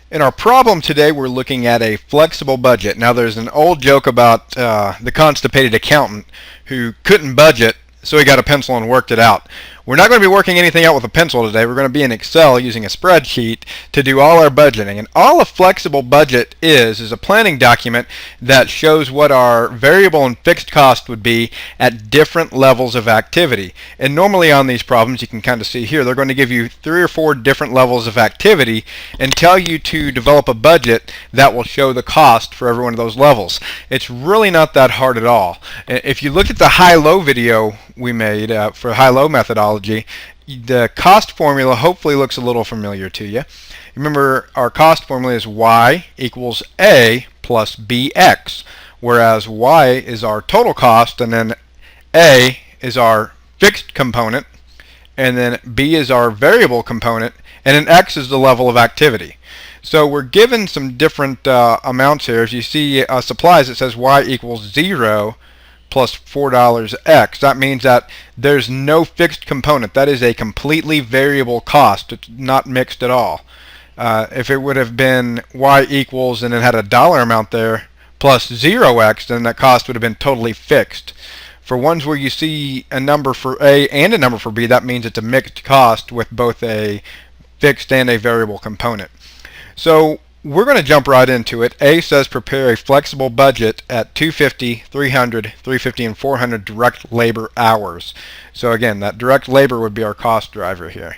In our problem today, we're looking at a flexible budget. Now, there's an old joke about the constipated accountant who couldn't budget, so he got a pencil and worked it out. We're not going to be working anything out with a pencil today. We're going to be in Excel using a spreadsheet to do all our budgeting. And all a flexible budget is a planning document that shows what our variable and fixed cost would be at different levels of activity. And normally on these problems, you can kind of see here, they're going to give you 3 or 4 different levels of activity and tell you to develop a budget that will show the cost for every one of those levels. It's really not that hard at all. If you look at the high-low video we made for high-low methodology, the cost formula hopefully looks a little familiar to you. Remember, our cost formula is y equals a plus bx, whereas y is our total cost, and then a is our fixed component, and then b is our variable component, and then x is the level of activity. So we're given some different amounts here. As you see supplies, it says y equals 0 plus $4x. That means that there's no fixed component. That is a completely variable cost. It's not mixed at all. If it would have been y equals and it had a dollar amount there plus 0x, then that cost would have been totally fixed. For ones where you see a number for A and a number for B, that means it's a mixed cost with both a fixed and a variable component. So we're going to jump right into it. A says prepare a flexible budget at 250, 300, 350, and 400 direct labor hours. So again, that direct labor would be our cost driver here.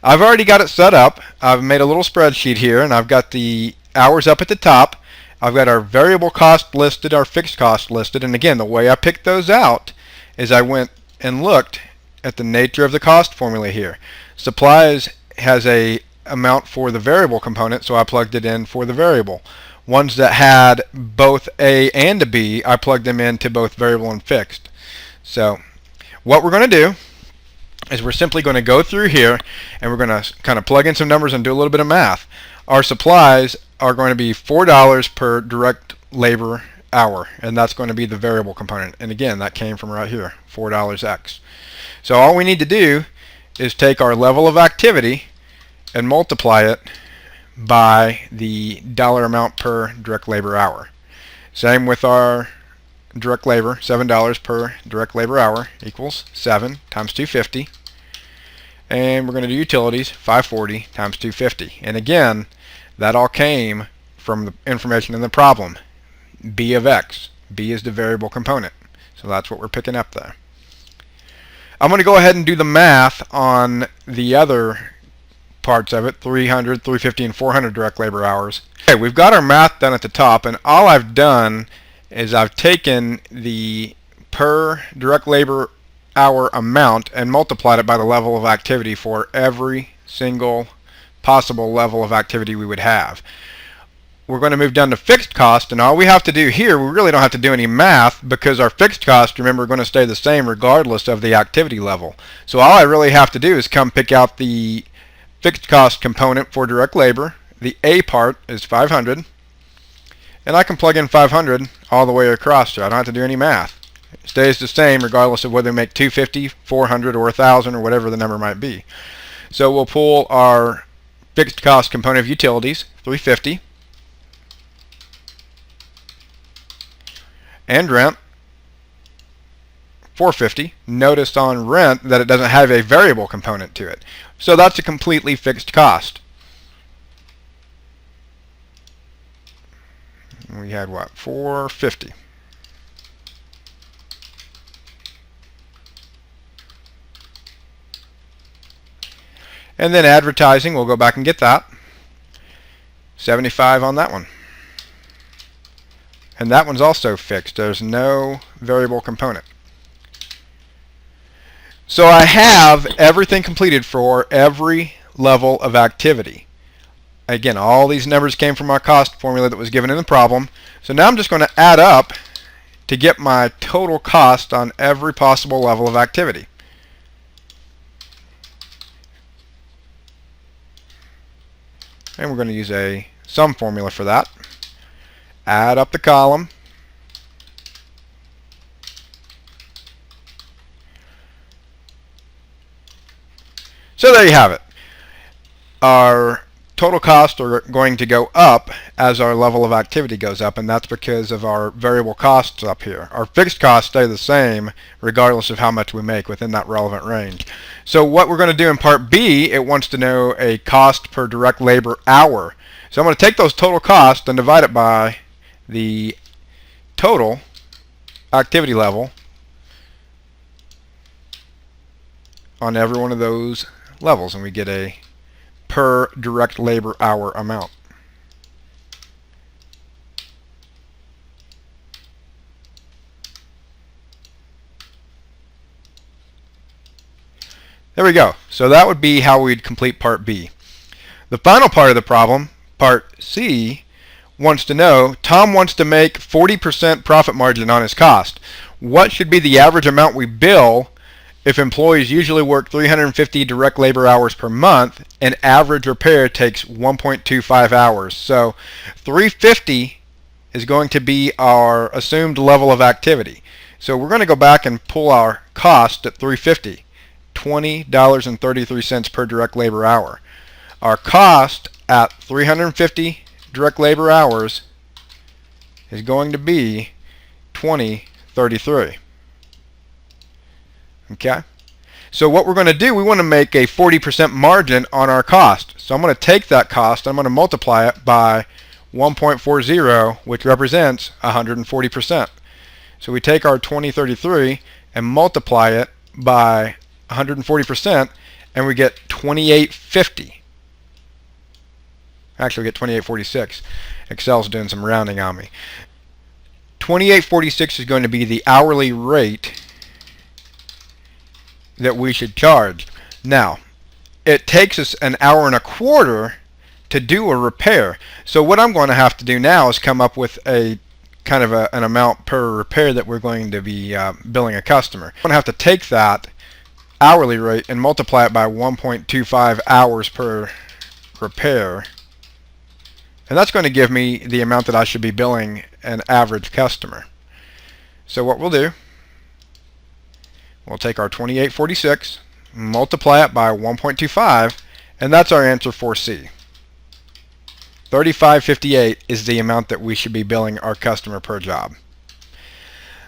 I've already got it set up. I've made a little spreadsheet here, and I've got the hours up at the top. I've got our variable cost listed, our fixed cost listed, and again, the way I picked those out is I went and looked at the nature of the cost formula here. Supplies has a amount for the variable component, so I plugged it in for the variable. Ones that had both A and a B, I plugged them into both variable and fixed. So what we're going to do is we're simply going to go through here and we're going to kind of plug in some numbers and do a little bit of math. Our supplies are going to be $4 per direct labor hour, and that's going to be the variable component. And again, that came from right here, $4x. So all we need to do is take our level of activity and multiply it by the dollar amount per direct labor hour. Same with our direct labor, $7 per direct labor hour equals 7 times 250. And we're going to do utilities, 540 times 250. And again, that all came from the information in the problem, B of x. B is the variable component. So that's what we're picking up there. I'm going to go ahead and do the math on the other parts of it, 300, 350, and 400 direct labor hours. Okay, we've got our math done at the top, and all I've done is I've taken the per direct labor hour amount and multiplied it by the level of activity for every single possible level of activity we would have. We're going to move down to fixed cost, and all we have to do here, we really don't have to do any math because our fixed cost, remember, are going to stay the same regardless of the activity level. So all I really have to do is come pick out the fixed cost component for direct labor. The A part is 500, and I can plug in 500 all the way across, so I don't have to do any math. It stays the same regardless of whether we make 250, 400, or 1,000, or whatever the number might be. So we'll pull our fixed cost component of utilities, 350, and rent, 450. Notice on rent that it doesn't have a variable component to it. So that's a completely fixed cost. We had what? 450. And then advertising, we'll go back and get that. 75 on that one. And that one's also fixed. There's no variable component. So I have everything completed for every level of activity. Again, all these numbers came from our cost formula that was given in the problem. So now I'm just going to add up to get my total cost on every possible level of activity. And we're going to use a sum formula for that. Add up the column. So there you have it. Our total costs are going to go up as our level of activity goes up, and that's because of our variable costs up here. Our fixed costs stay the same regardless of how much we make within that relevant range. So what we're going to do in part B, it wants to know a cost per direct labor hour. So I'm going to take those total costs and divide it by the total activity level on every one of those levels, and we get a per direct labor hour amount. There we go. So that would be how we'd complete part B. The final part of the problem, part C, wants to know, Tom wants to make 40% profit margin on his cost. What should be the average amount we bill if employees usually work 350 direct labor hours per month and average repair takes 1.25 hours? So 350 is going to be our assumed level of activity. So we're going to go back and pull our cost at 350, $20.33 per direct labor hour. Our cost at 350 direct labor hours is going to be $20.33. Okay, so what we're going to do, we want to make a 40% margin on our cost. So I'm going to take that cost, I'm going to multiply it by 1.40, which represents 140%. So we take our 2033 and multiply it by 140%, and we get 2850. Actually, we get 2846. Excel's doing some rounding on me. 2846 is going to be the hourly rate that we should charge. Now, it takes us an hour and a quarter to do a repair. So what I'm going to have to do now is come up with a kind of an amount per repair that we're going to be billing a customer. I'm going to have to take that hourly rate and multiply it by 1.25 hours per repair. And that's going to give me the amount that I should be billing an average customer. So what we'll do, we'll take our 2846, multiply it by 1.25, and that's our answer for C. $35.58 is the amount that we should be billing our customer per job.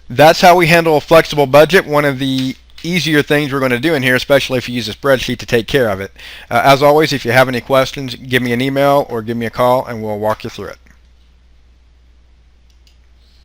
That's how we handle a flexible budget. One of the easier things we're going to do in here, especially if you use a spreadsheet to take care of it. As always, if you have any questions, give me an email or give me a call and we'll walk you through it.